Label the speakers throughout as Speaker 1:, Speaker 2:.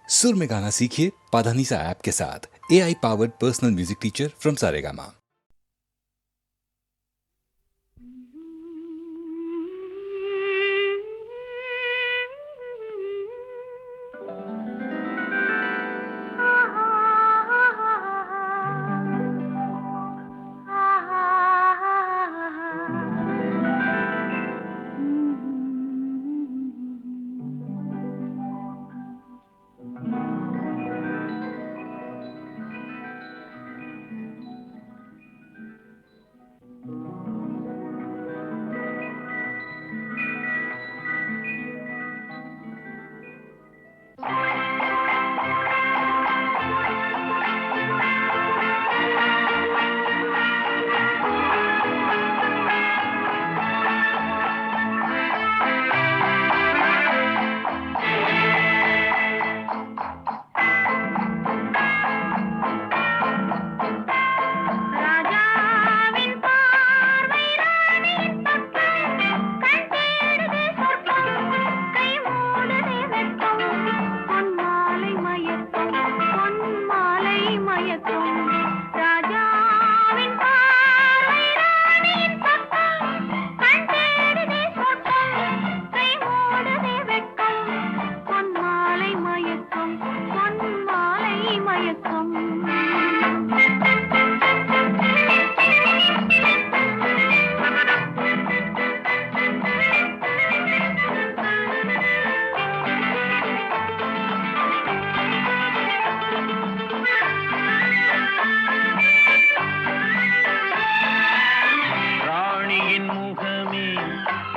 Speaker 1: सुर में गाना सीखिए पाधानीसा ऐप के साथ। AI powered personal music teacher from Saregama.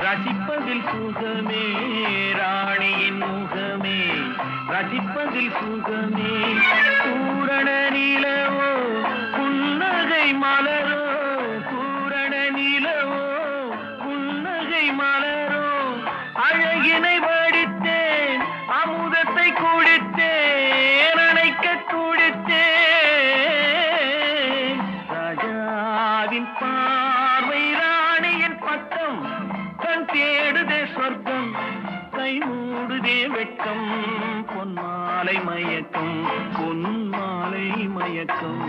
Speaker 2: ரசிப்பதில் சுகமே ராணியின் முகமே ரசிப்பதில் சுகமே பூரண நிலவோ புன்னகை மலரோ பூரண நிலவோ புன்னகை மலரோ அழகினை வடித்தேன் அமுதத்தை குடித்தேன் அணைக்க குடித்தேன் ராஜாவின் பார்வை ராணியின் பக்கம் தேடுதே சொர்க்கம் கை மூடுதே வெட்கம் பொன்மாலை மயக்கம் பொன்மாலை மயக்கம்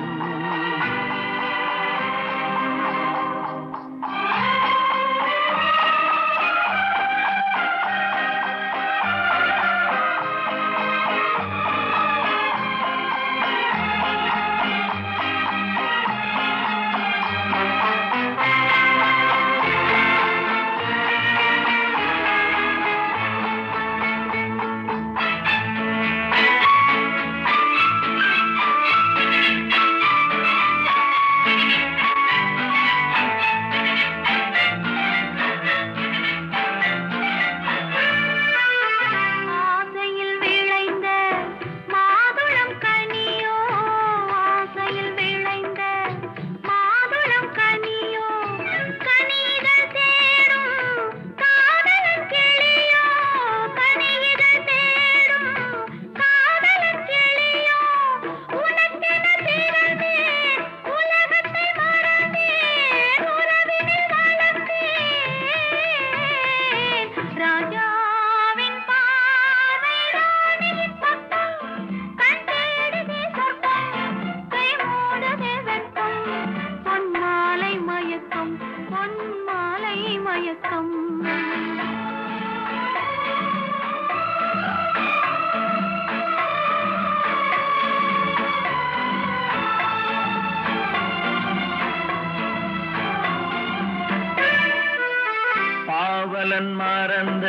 Speaker 2: பாவலன் மறந்த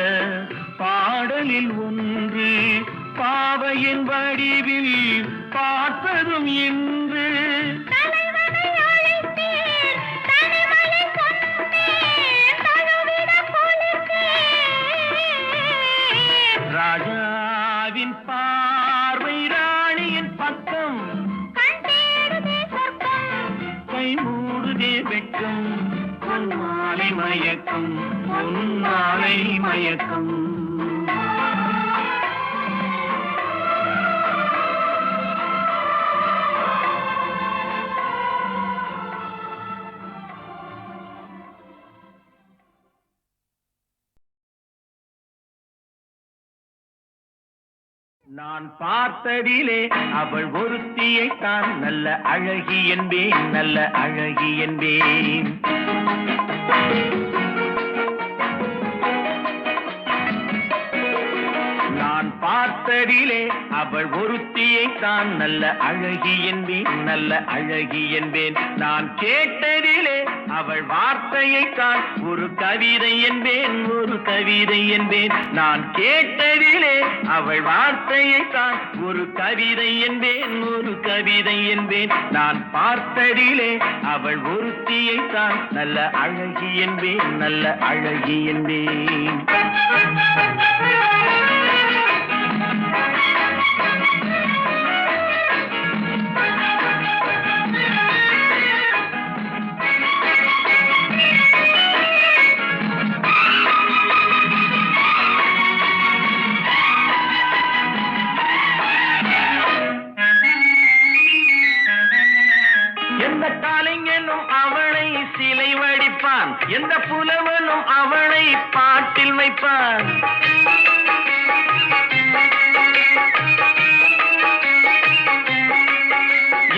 Speaker 2: பாடலில் ஒன்று பாவையின் வடிவில் பார்ப்பதும் இன்று ராஜாவின் பார்வை ராணியின் பக்கம் கை மூடுதே வெட்கம் பொன்மாலை மயக்கம் பொன்மாலை மயக்கம் நான் பார்த்ததிலே அவள் ஒருத்தியை தான் நல்ல அழகி என்பேன், நல்ல அழகி என்பேன். நான் பார்த்ததிலே அவள் ஒருத்தியை தான் நல்ல அழகி என்பேன், நல்ல அழகி என்பேன். நான் கேட்டதிலே அவள் வார்த்தையை தான் ஒரு கவிதை என்பேன், ஒரு கவிதை என்பேன். நான் கேட்டதிலே அவள் வார்த்தையை தான் ஒரு கவிதை என்பேன், ஒரு கவிதை என்பேன். நான் பார்த்ததிலே அவள் ஒருத்தியை தான் நல்ல அழகி என்பேன், நல்ல அழகி என்பேன். எந்த காலைஞனும் அவளை சிலை வடிப்பான், எந்த புலவனும் அவளை பாட்டில் வைப்பான்.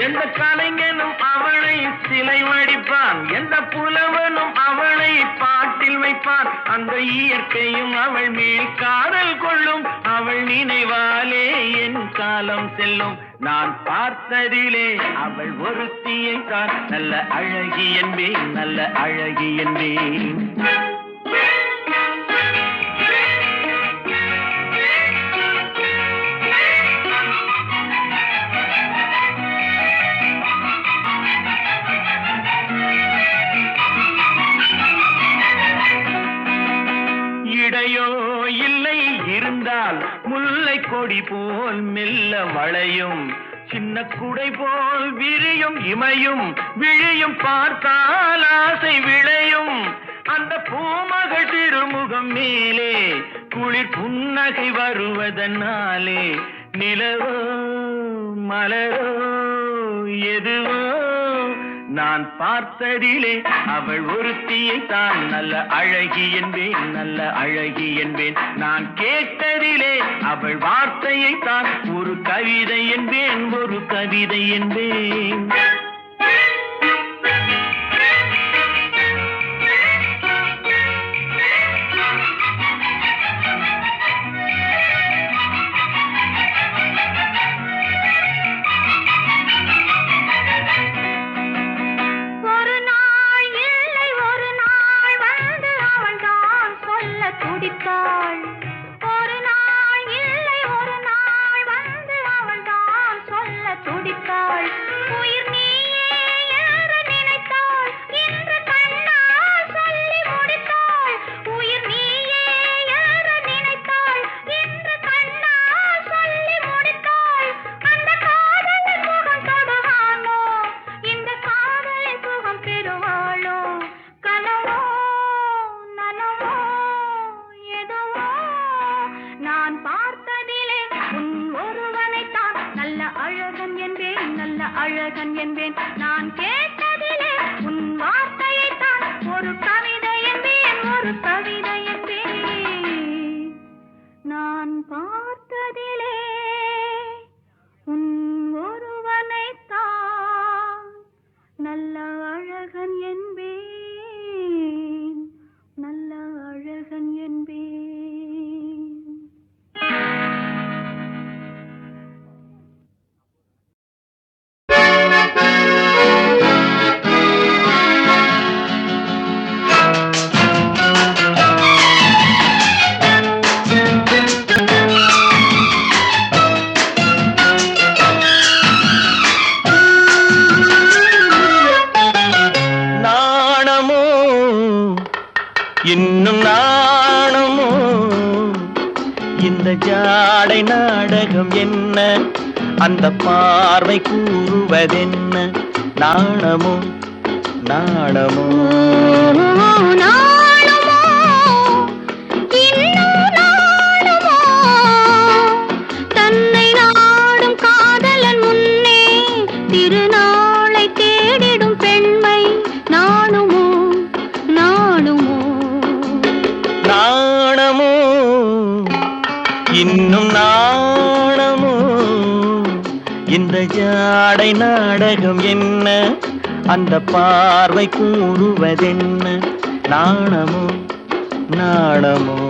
Speaker 2: எந்த கலைஞனும் அவளை சிலை வடிப்பான், எந்த புலவனும் அவளை பாட்டில் வைப்பான். அந்த இயற்கையும் அவள் மேல் காதல் கொள்ளும், அவள் நினைவாலே என் காலம் செல்லும். நான் பார்த்ததிலே அவள் ஒருத்தியை தான் நல்ல அழகி என்பேன், நல்ல அழகி என்பேன். இடையோ இல்லை இருந்தால் முல்லை கொடி போல் மெல்ல வளையும், சின்ன குடை போல் விரியும் இமையும் விழியும் பார்த்தால் ஆசை விளையும். அந்த பூமகள் திருமுகம் மேலே குளிர் புன்னகை வருவதனாலே நிலவோ மலரோ எதுவோ நான் பார்த்ததிலே அவள் ஒருத்தியை தான் நல்ல அழகி என்பேன், நல்ல அழகி என்பேன். நான் கேட்டதிலே அவள் வார்த்தையை தான் ஒரு கவிதை என்பேன், ஒரு கவிதை என்பேன்.
Speaker 3: அழகன் என்பேன். நான் கேட்டதிலே உன் வார்த்தையை தான் ஒரு கவிதை என்பேன், ஒரு கவிதை என்பேன். நான் பார்த்ததிலே உன் ஒருவனை தான் நல்ல அழகன் என்பேன், நல்ல அழகன் என்பேன்.
Speaker 2: இன்னும் நாணமோ இந்த ஜாடை நாடகம் என்ன, அந்த பார்வை கூறுவதென்ன, நாணமோ நாணமோ
Speaker 3: தன்னை நாடும் காதலன் முன்னே திருநாளை தேடிடும் பெண்மை நாணுமோ நாணுமோ
Speaker 2: நாணமோ இன்னும் நாணமோ இந்த ஜாடை நாடகம் என்ன, அந்த பார்வை கூறுவதென்ன, நாணமோ நாணமோ.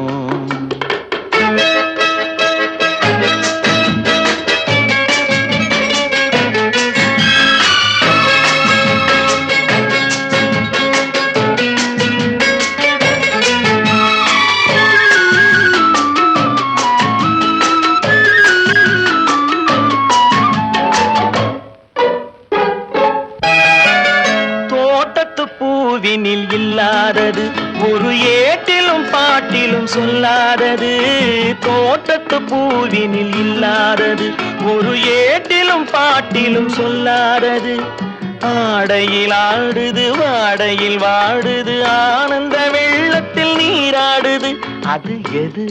Speaker 2: பூவினில் இல்லாதது ஒரு ஏட்டிலும் பாட்டிலும் சொல்லாதது. தோட்டத்து பூவினில் இல்லாதது ஒரு ஏட்டிலும் பாட்டிலும் சொல்லாதது. ஆடையில் ஆடுது வாடையில் வாடுது, ஆனந்த வெள்ளத்தில் நீராடுது, அது எது?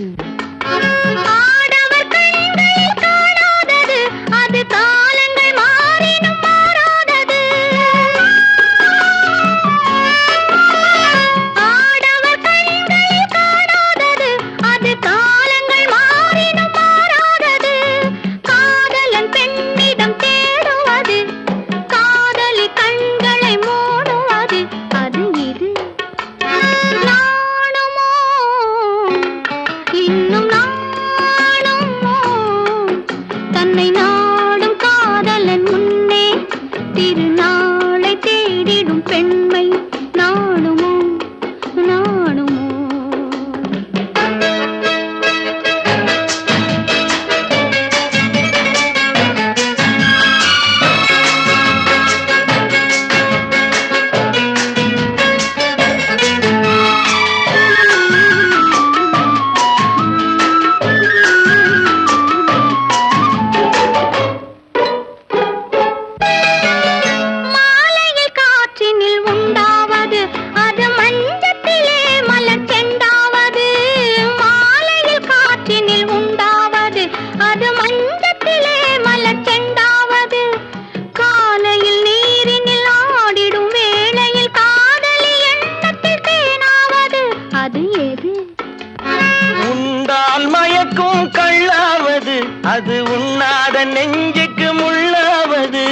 Speaker 2: அது உண்ணாத நெஞ்சுக்கு முள்ளாவது.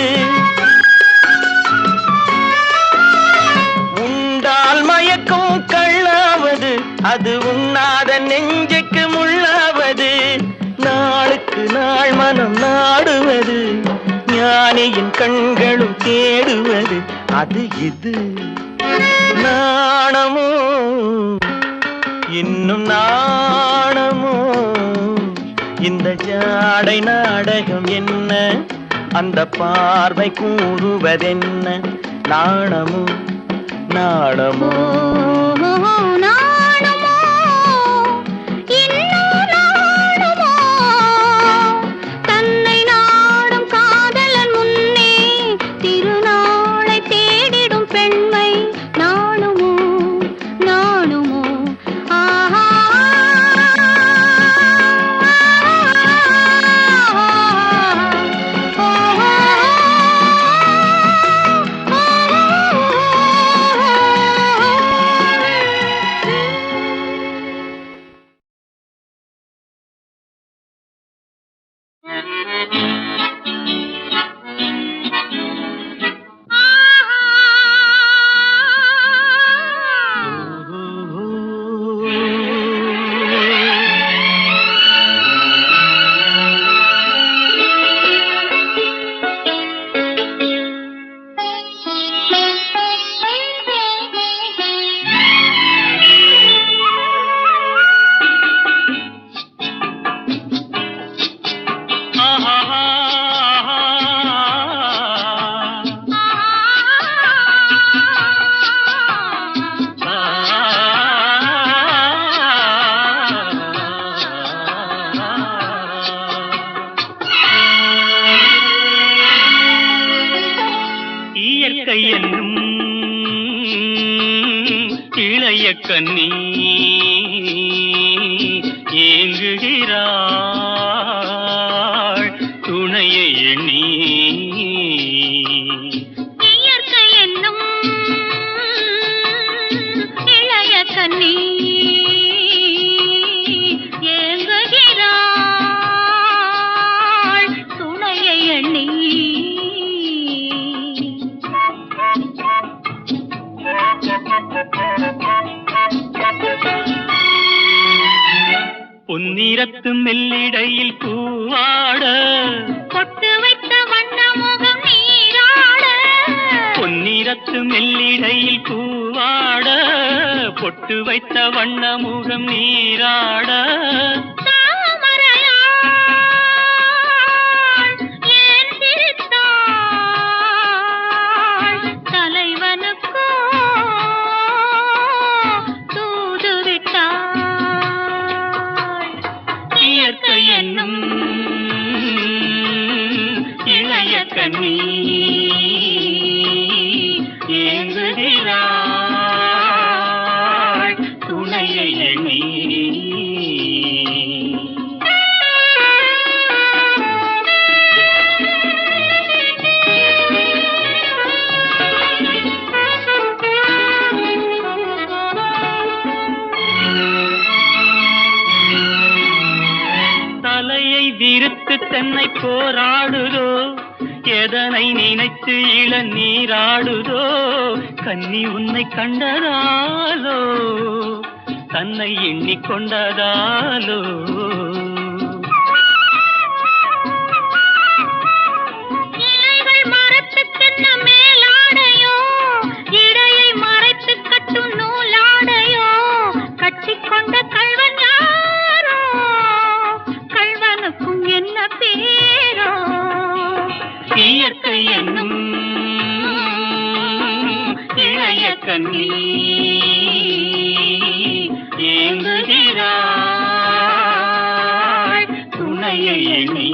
Speaker 2: உண்டால் மயக்கும் கள்ளாவது, அது உண்ணாத நெஞ்சுக்கு முள்ளாவது. நாளுக்கு நாள் மனம் நாடுவது, ஞானியின் கண்களும் தேடுவது, அது இது. நாணமோ இன்னும் நாணமோ, இந்த ஜாடை நாடகம் என்ன, அந்த பார்வை கூறுவதென்ன, நாணமோ நாணமோ. என்னும் இளைய கன்னி ஏங்குகிறாள் துணையை எண்ணி.
Speaker 3: இயற்கை என்னும் இளைய கன்னி ஏங்குகிறாள் துணையை எண்ணி.
Speaker 2: பொன்னிறத்து மெல்லிடையில் பூவாட
Speaker 3: பொட்டு வைத்த வண்ண முகம் நீராட
Speaker 2: பொன்னிறத்து மெல்லிடையில் பூவாட பொட்டு வைத்த வண்ண முகம் நீராட இளைய கண்ணி ஏங்குகிறாள் துணையை எண்ணி தலையை விரித்து தென்னை போராடுதோ எதனை நினைத்து இளநீராடுதோ கன்னி உன்னை கண்டதாலோ தன்னை எண்ணிக்கொண்டதாலோ
Speaker 3: இலைகள் மரத்து தென்ன மேலாடையோ இடையை மறைத்து கட்டும் நூலாடையோ கட்டிக்கொண்ட கள்வன் யாரோ கள்வனுக்கும் என்ன பேரோ
Speaker 2: இயற்கை என்னும் இளைய கண்ணி ஏங்குகிறாள் துணையை எண்ணி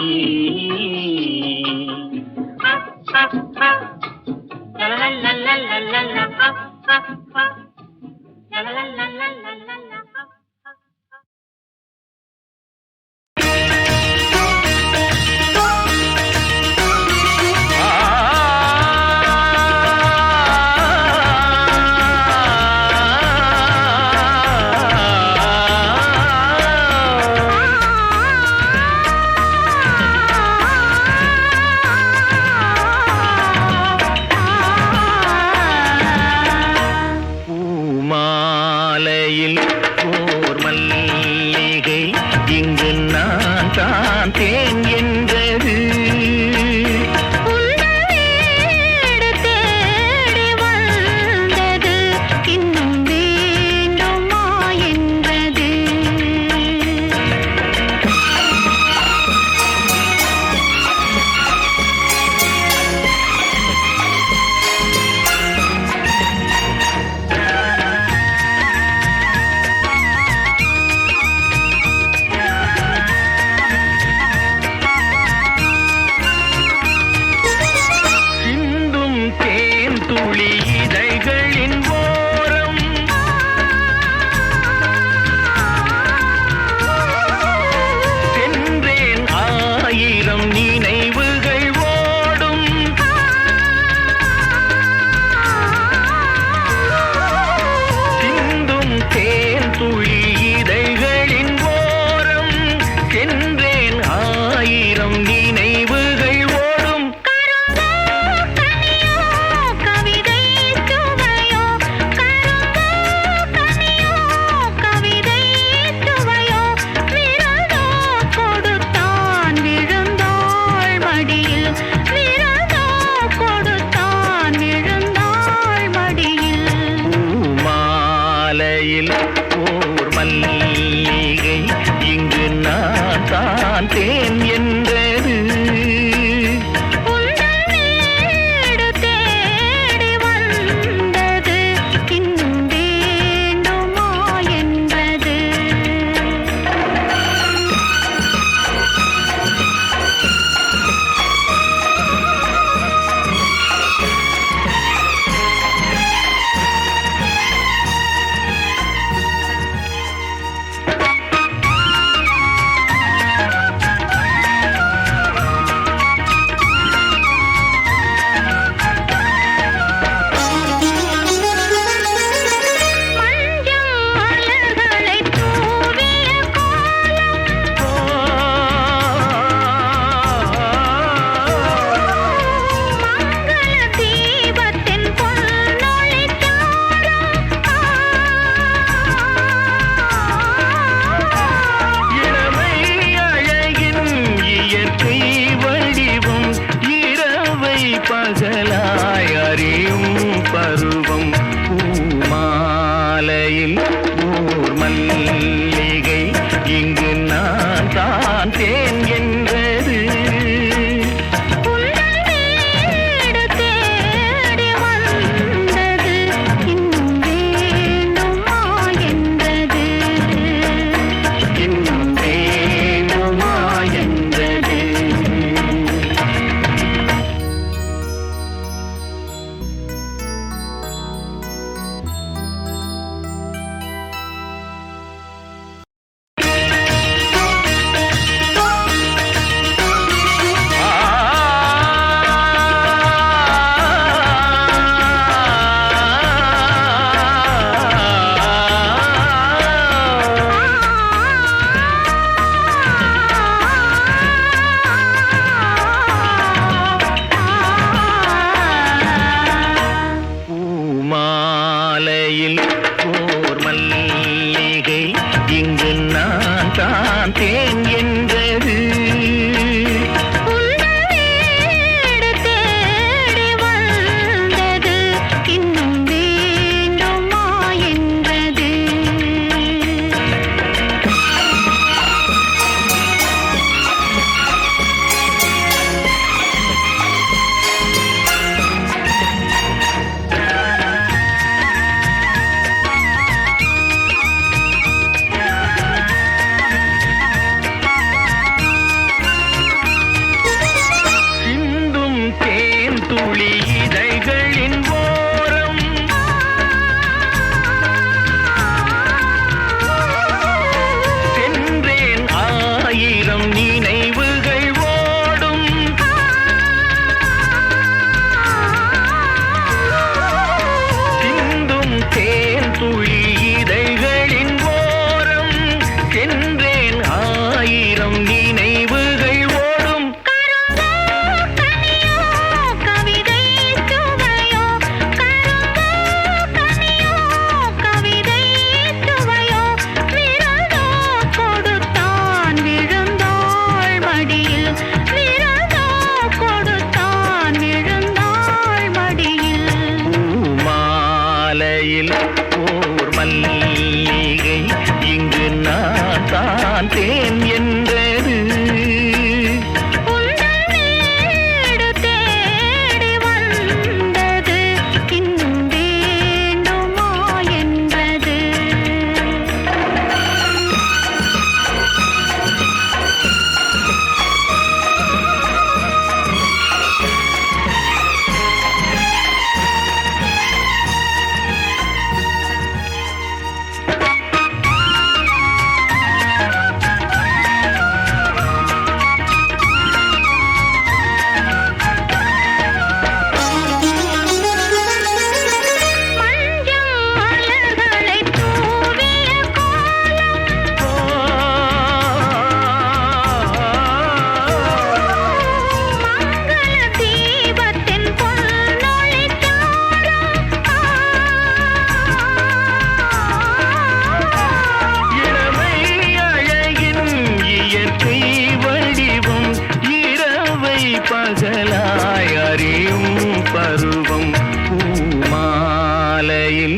Speaker 2: பகலாய் அறியும் பருவம் பூமாலையில்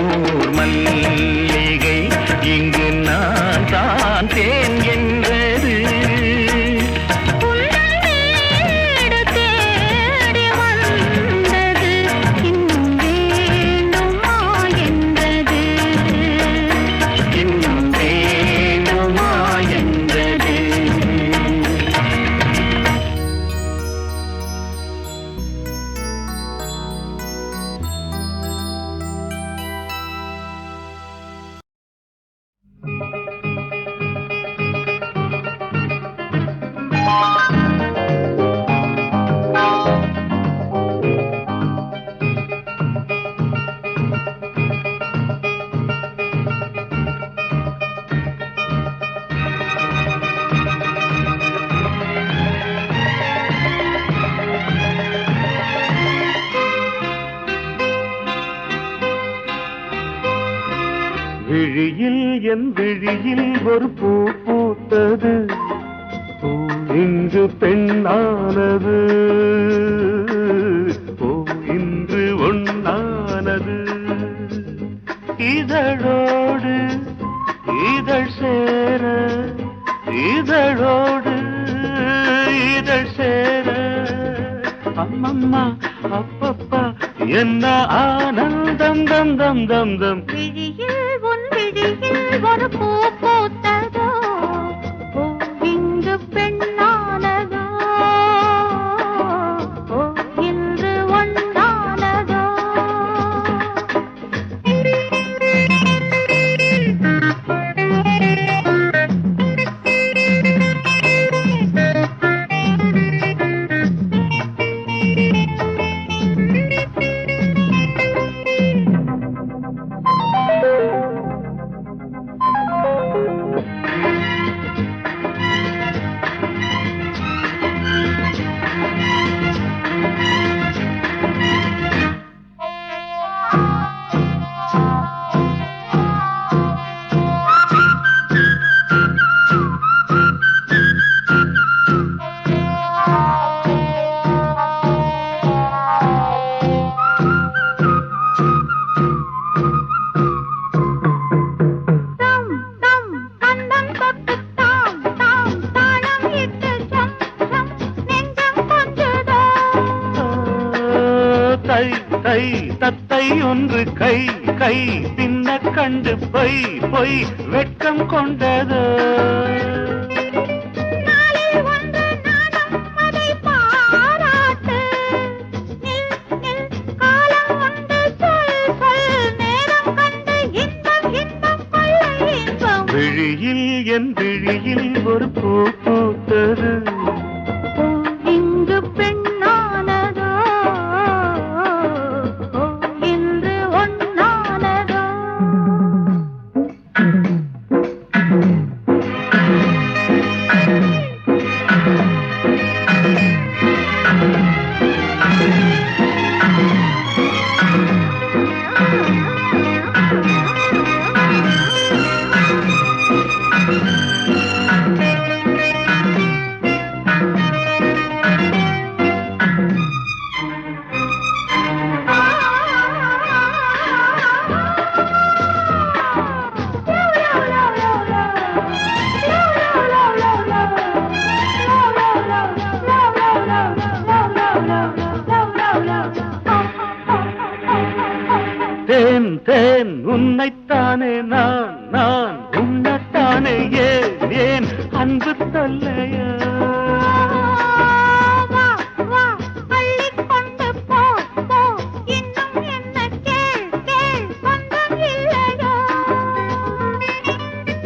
Speaker 2: ஊர் மல்லிகை இங்கு நான் தான் தேன் என்றது விழியில் என் விழியில் ஒரு பூ பூத்தது பூ இன்று பெண்ணானது பூ இன்று ஒண்ணானது இதழோடு இதழ் சேர இதழோடு இதழ் சேர அம்மம்மா அப்பப்பா என்ன ஆனந்தம் தம் தம் தம் தம்
Speaker 3: விழியில் உன் விழியில் ஒரு பூ பூத்ததோ பூ இங்கு பெண்ணானதோ பூ இன்று ஒன்றானதோ
Speaker 2: தத்தை ஒன்று கை கை பின்ன கண்டு பொய் பொய் வெட்கம் கொண்டது விழியில் என் விழியில் ஒரு பூ பூத்தது
Speaker 3: இங்கு பெண்ணானதோ இன்று ஒன்னானதோ
Speaker 2: தேன் தேன் உன்னைத்தானே நான் நான் உன்னைத்தானே ஏன் ஏன் அன்பு தொல்லையா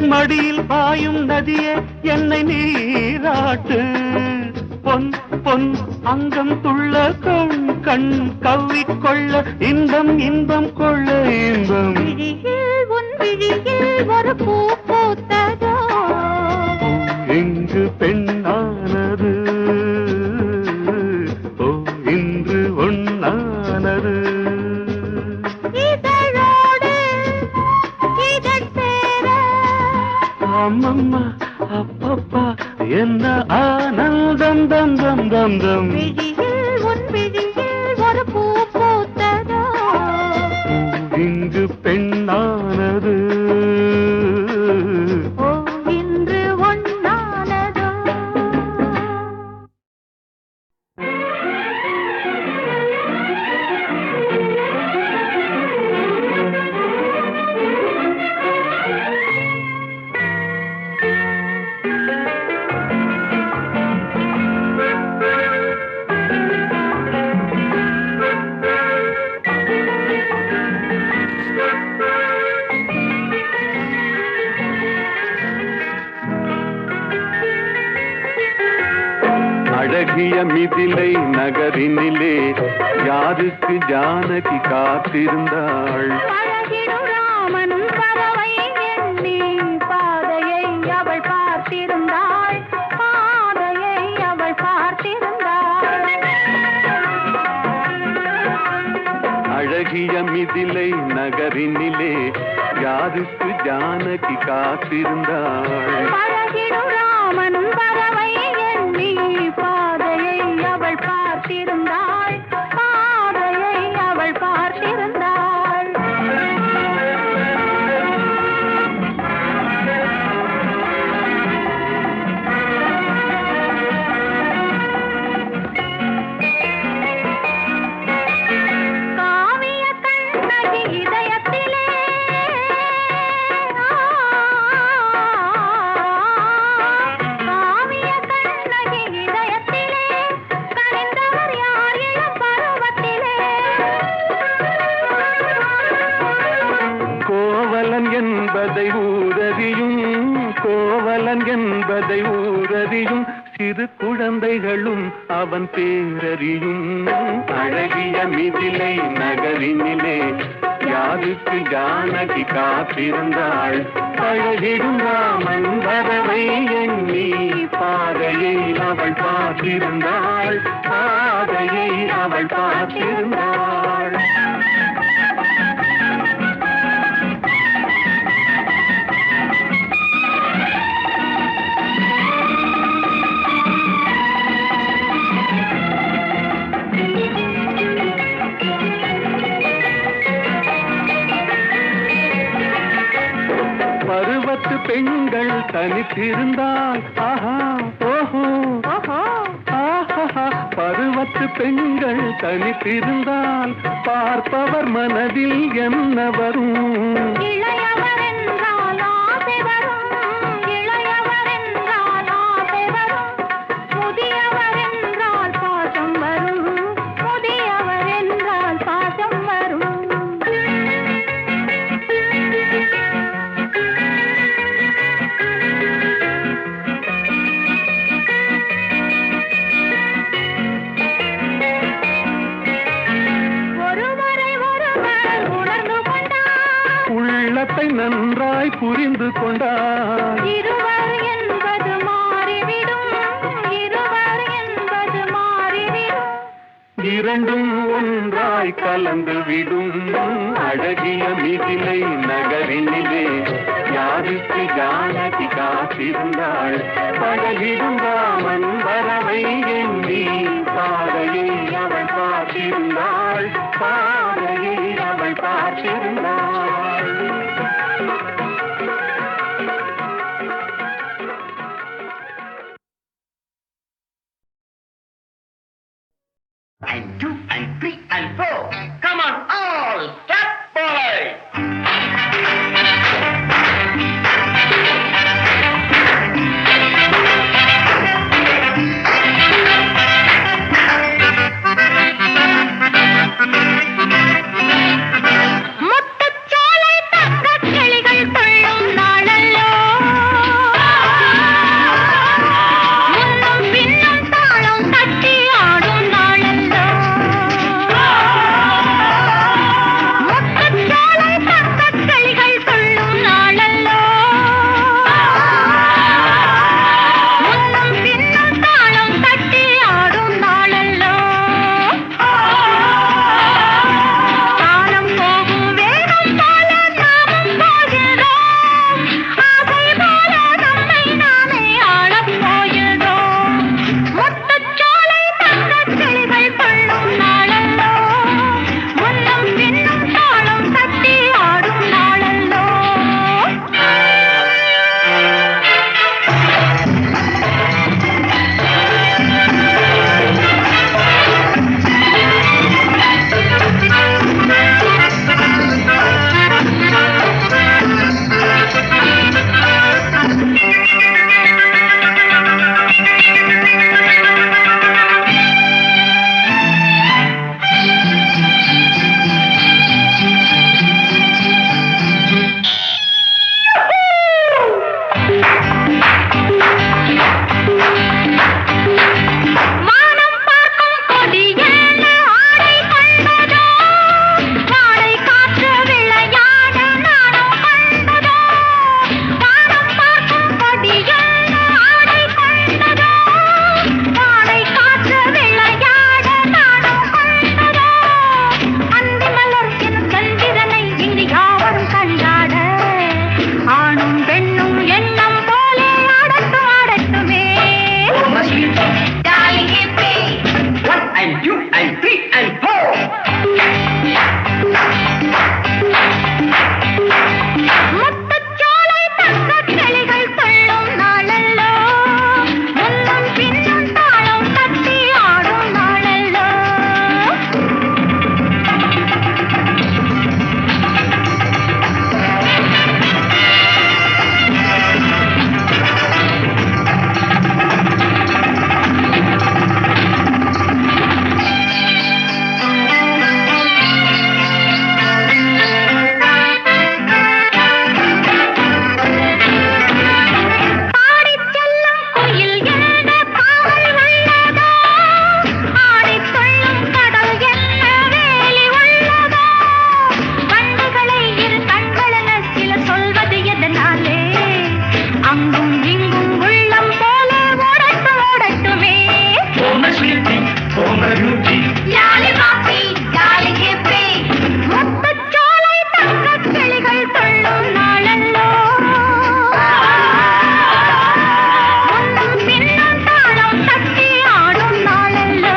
Speaker 2: மடியில் பாயும் நதியே என்னை நீராட்டு பொன் பொன் அங்கம் துள்ள கண் கண் கவ்விக்கொள்ள இன்பம் இன்பம் கொள்ள இன்பம்
Speaker 3: விழியில் உன் விழியில் ஒரு பூ பூத்ததோ
Speaker 2: இங்கு பெண்ணானது ஓ இன்று ஒண்ணானது
Speaker 3: இதழோடு இதழ் சேர
Speaker 2: அம்மம்மா அப்பப்பா என்ன ஆனந்தம் தம் தம் தம் தம்
Speaker 3: விழியில் உன் விழியில் ஒரு பூ பூத்ததோ
Speaker 4: இங்கு பெண்ணானது
Speaker 3: ஓ இன்று ஒன்னானதோ
Speaker 4: அழகிய மிதிலை நகரினிலே யாருக்கு ஜானகி காத்திருந்தாள்
Speaker 3: பழகிடும் ராமன் பறவை எண்ணி பாதையை அவள் பார்த்திருந்தாள் பாதையை அவள் பார்த்திருந்தாள்
Speaker 4: அழகிய மிதிலை நகரினிலே யாருக்கு ஜானகி காத்திருந்தாள்
Speaker 3: பழகிடும் ராமன் பறவை எண்ணி பாதையை அவள் பார்த்திருந்தாள் பாதையை அவள் பார்த்திருந்தாள் காவிய கண்ணகி இதயத்திலே காவிய கண்ணகி இதயத்திலே கனிந்தவர் யார் இளம் பருவத்திலே
Speaker 4: கோவலன் என்பதை ஊரறியும் கோவலன் என்பதை ஊரறியும் சிறு குழந்தைகளும் அவன் பேரறியும் அழகிய மிதிலை நகரினிலே யாருக்கு ஜானகி காத்திருந்தாள் அழகிடும் ராமன் வரவை எண்ணி பாதையை அவள் பார்த்திருந்தாள் பாதையை அவள் பார்த்திருந்தாள் பருவத்து பெண்கள் தனித்திருந்தால் ஆஹா ஓஹோ
Speaker 3: ஓஹோ
Speaker 4: ஆஹா பருவத்து பெண்கள் தனித்திருந்தால் பார்ப்பவர் மனதில் என்ன வரும்
Speaker 3: இளையவர் என்றால் ஆசை வரும் இளையவர் என்றால் ஆசை வரும் முதியவர் என்றால் பாசம் வரும் முதியவர் என்றால் பாசம் வரும் ஒருவரை ஒருவர் உணர்ந்து கொண்டார்
Speaker 4: உள்ளத்தை நன்றாய் புரிந்து கொண்டால்
Speaker 3: இருவர் என்பது மாறிவிடும் இருவர் என்பது மாறிவிடும்
Speaker 4: இரண்டும் ஒன்றாய் கலந்து விடும் அழகிய மிதிலை நகரினிலே யாருக்கு ஜானகி காத்திருந்தாள் பழகிடும் ராமன் வரவை எண்ணி பாதையை அவள் பார்த்திருந்தாள் பாதையை அவள் பார்த்திருந்தாள்
Speaker 2: And 2 and 3 and 4. Come on, all step forward.
Speaker 3: முத்துச்சோலை தங்கக் கிளிகள் துள்ளும் நாளல்லோ முன்னும் பின்னும் தாளம் தட்டி ஆடும் நாளல்லோ முத்துச்சோலை தங்கக் லாலி பாப்பி லாலி ஹிப்பி முத்துச்சோலை தங்கக் கிளிகள் துள்ளும் நாளல்லோ முன்னும் பின்னும் தாளம் தட்டி ஆடும் நாளல்லோ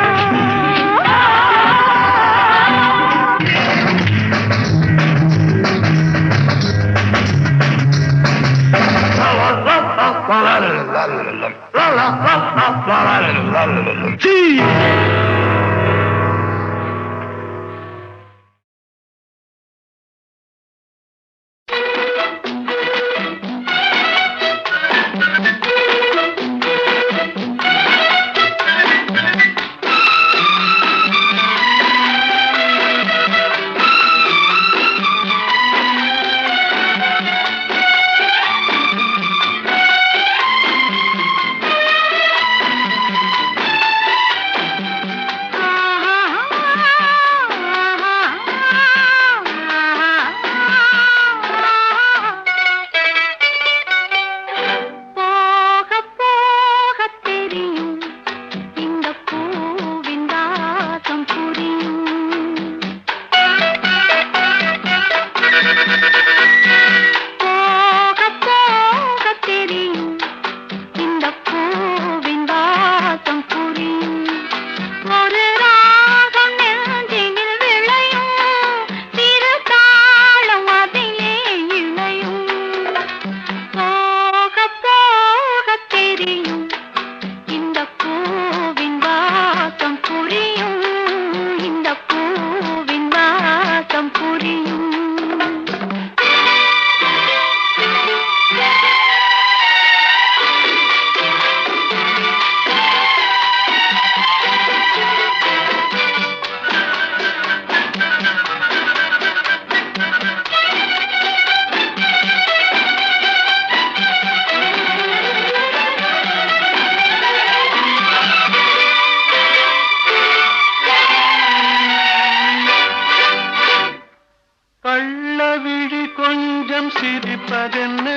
Speaker 4: சிரிப்பதென்ன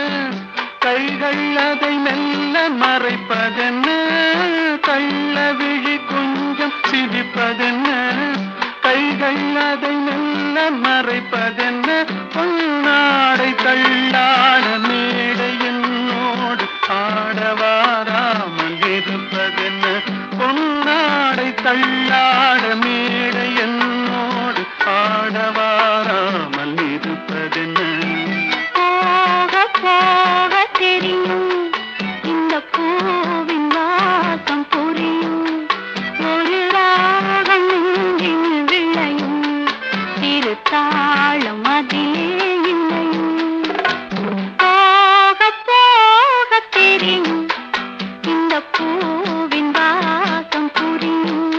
Speaker 4: கைகள் அதை மெல்ல மறைப்பதென்ன கள்ள விழி கொஞ்சம் சிரிப்பதென்ன கைகள் அதை மெல்ல மறைப்பதென்ன பொன்னாடை தள்ளாட மேடை என்னோடு ஆடவாராமல் இருப்பதென்ன பொன்னாடை தள்ளாட மேடை என்னோடு ஆடவாராமல் இருப்பதென்ன
Speaker 3: போக தெரியும் இந்த பூவின் வாசம் புரியும் ஒரு ராகம் நெஞ்சில் விளையும் திருத்தாளம் அதிலே இல்லையும் போக தெரியும் இந்த பூவின் வாசம் புரியும்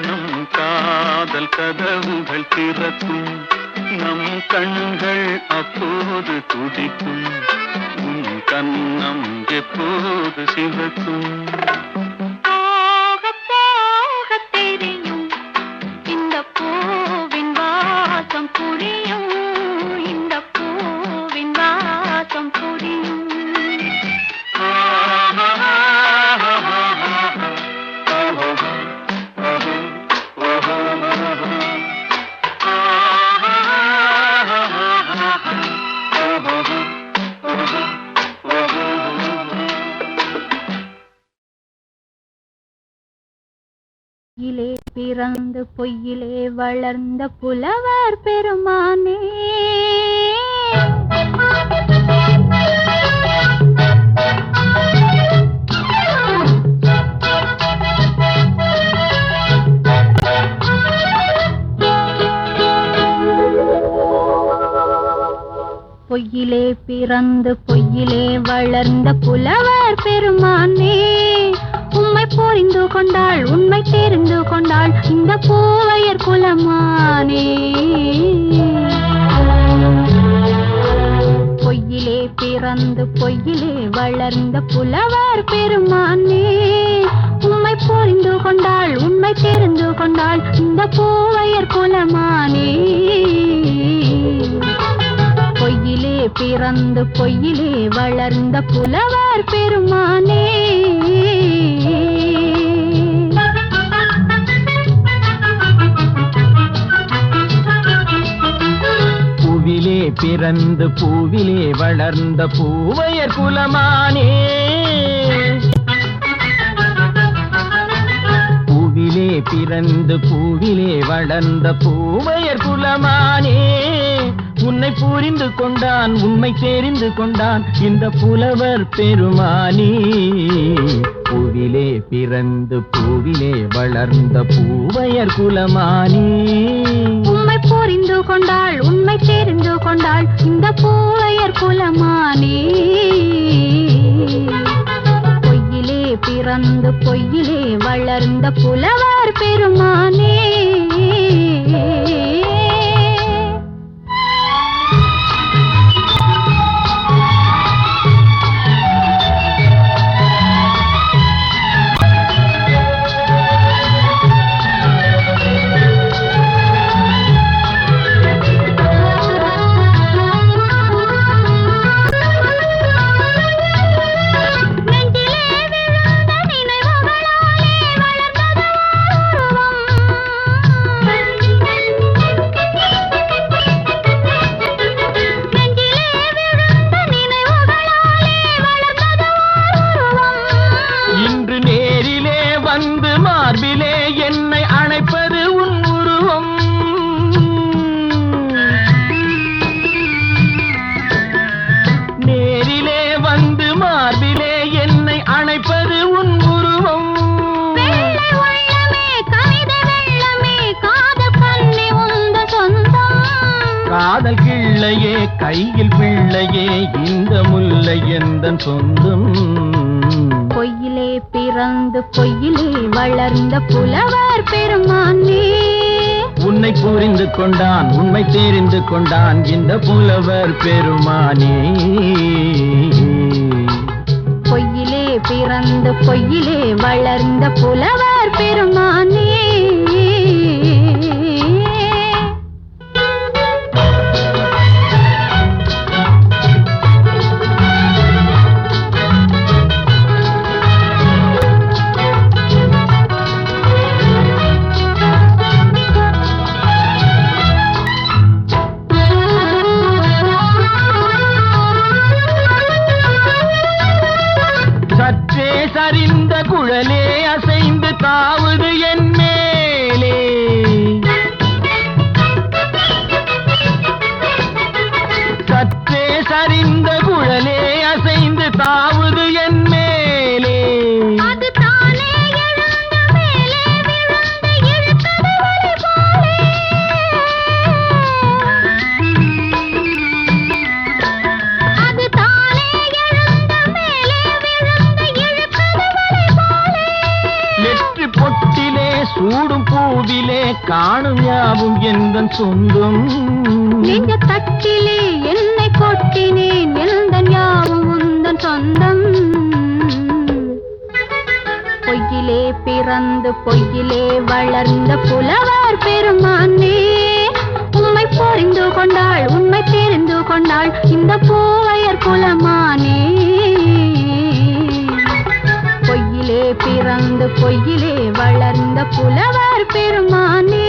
Speaker 4: நம் காதல் கதவுகள் திறக்கும் நம் கண்கள் அப்போது துடிக்கும் உன் கண்ணம் எப்போது சிவக்கும்
Speaker 3: போக தெரியும் இந்த பூவின் வாசம் புரியும் இந்த பூவின் வாசம் புரியும் பொய்யிலே பிறந்து பொய்யிலே வளர்ந்த புலவர் பெருமானே பொய்யிலே பிறந்து பொய்யிலே வளர்ந்த புலவர் பெருமானே உம்மை புரிந்து கொண்டாள் உண்மை தெரிந்து கொண்டாள் இந்த பூவையர் குலமானே பொய்யிலே பிறந்து பொய்யிலே வளர்ந்த புலவர் பெருமானே உம்மை புரிந்து கொண்டாள் உண்மை தெரிந்து கொண்டாள் இந்த பூவையர் குலமானே பொய்யிலே பிறந்து பொய்யிலே வளர்ந்த புலவர் பெருமானே
Speaker 2: பூவிலே பிறந்து பூவிலே வளர்ந்த பூவையர் குலமானே பூவிலே பிறந்து பூவிலே வளர்ந்த பூவையர் குலமானே உன்னை புரிந்து கொண்டான் உண்மை தெரிந்து கொண்டான் இந்த புலவர் பெருமானே பூவிலே பிறந்து பூவிலே வளர்ந்த பூவையர் குலமானே
Speaker 3: உம்மை புரிந்து கொண்டாள் உண்மை தெரிந்து கொண்டாள் இந்த பூவையர் குலமானே பொய்யிலே பிறந்து பொய்யிலே வளர்ந்த புலவர் பெருமானே
Speaker 2: காதல் கிள்ளையே கையில் பிள்ளையே இந்த முல்லை எந்தன் சொந்தம்
Speaker 3: பொய்யிலே பிறந்து பொய்யிலே வளர்ந்த புலவர் பெருமானே
Speaker 2: உன்னை புரிந்து கொண்டான் உண்மை தெரிந்து கொண்டான் இந்த புலவர் பெருமானே
Speaker 3: பொய்யிலே பிறந்து பொய்யிலே வளர்ந்த புலவர் பெருமானே
Speaker 2: சற்றே சரிந்த குழலே அசைந்து தாவுது என் மேலே சற்றே சரிந்த குழலே அசைந்து தாவுது என் மேலே
Speaker 3: அது தானே எழுந்த மேலே விழுந்து இழுத்தது வலை போலே அது தானே எழுந்த மேலே விழுந்து இழுத்தது வலை போலே
Speaker 2: நெற்றி பொட்டிலே சூடும் பூவிலே காணும் யாவும் எந்தன் சொந்தம்
Speaker 3: நெஞ்ச தட்டிலே என்னை கொட்டினேன் எந்தன் யாவும் உந்தன் சொந்தம் பொய்யிலே பிறந்து பொய்யிலே வளர்ந்த புலவர் பெருமானே உம்மை புரிந்து கொண்டாள் உண்மை தெரிந்து கொண்டாள் இந்த பூவையர் குலமானே பொய்யிலே பிறந்து பொய்யிலே வளர்ந்த புலவர் பெருமானே